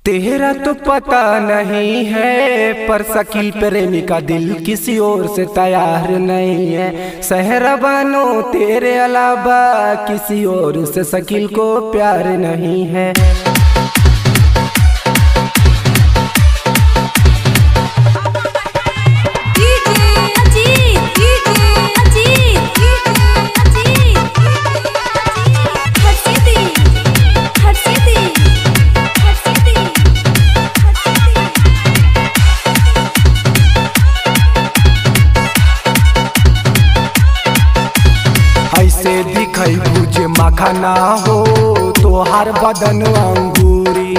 तेरा तो पता नहीं है, पर शकील प्रेमी का दिल किसी और से तैयार नहीं है। सहरा बानो तेरे अलावा किसी और से शकील को प्यार नहीं है। ऐसे दिखाई बुझे मखाना हो तो हर बदन अंगूरी,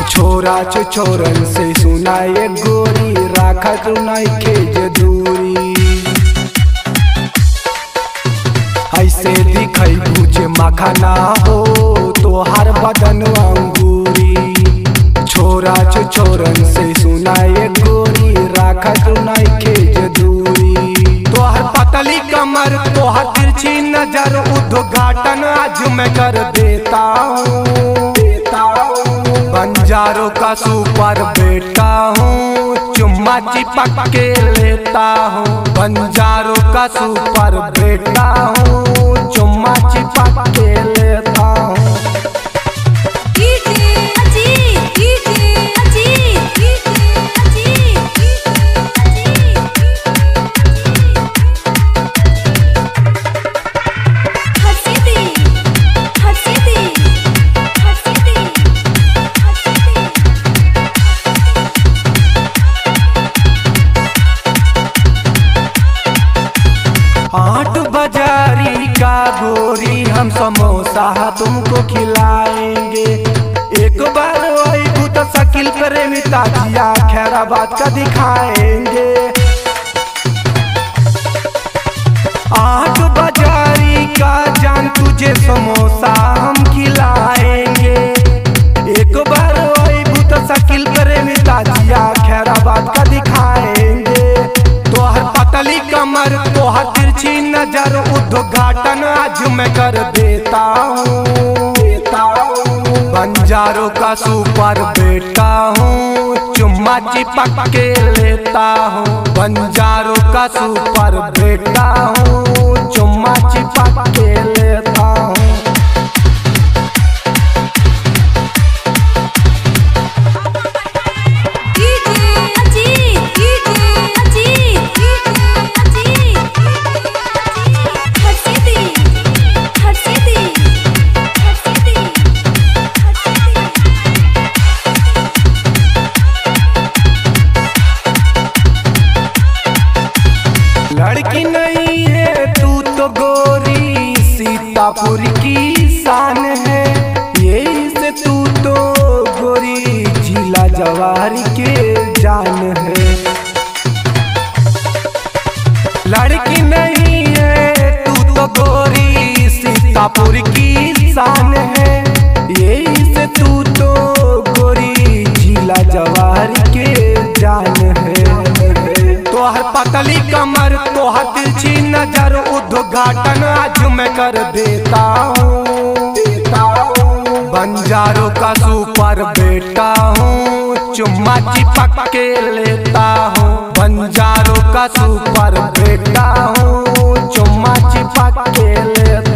छोरा छोरन से सुनाए गोरी राखत नइखे दूरी। ऐसे दिखाई बुझे मखाना हो तो हर बदन अंगूरी, छोरा छोरन से सुनाए गोरी राखत नइखे दूरी। तोहर पतली कमर तोहर तिरछी नजर उद्घाटन आज मैं कर देता हूँ। बंजारों का सुपर बेटा हूँ, चुम्मा चिपक के लेता हूँ। बंजारों का सुपर बेटा हूँ, चुम्मा चिपक के लेता हूँ। आठ बाजारी का गोरी हम समोसा तुमको खिलाएंगे। एक बार आई तो शकील प्रेमी ताजिया खैराबाद का दिखाएंगे। आठ बाजारी का जान तुझे समोसा हम खिलाएंगे। एक बार आई तो शकील प्रेमी ताजिया खैराबाद का दिखाएंगे। तोहर पतली कमर तोहर तिरछी नजर उद्घाटन आज मैं कर देता हूँ। बंजारों का सुपर बेटा हूँ, चुम्मा चिपक के लेता हूँ। बंजारों का सुपर बेटा हूँ, चुम्मा चिपक के लेता हूँ। लड़की नहीं है तू तो गोरी, सीतापुर की शान है। यही से तू तो गोरी जिला जवार के जान है। लड़की नहीं है तू तो गोरी, सीतापुर की शान है। यही से तू तो गोरी जिला जवार के जान है। तोहर पतली कमर तोहर तिरछी नजर उद्घाटन आज मैं कर देता हूँ। बंजारों का सुपर बेटा हूँ, चुम्मा चिपक के लेता हूँ। बंजारों का सुपर बेटा हूँ, चुम्मा चिपक के लेता हूँ।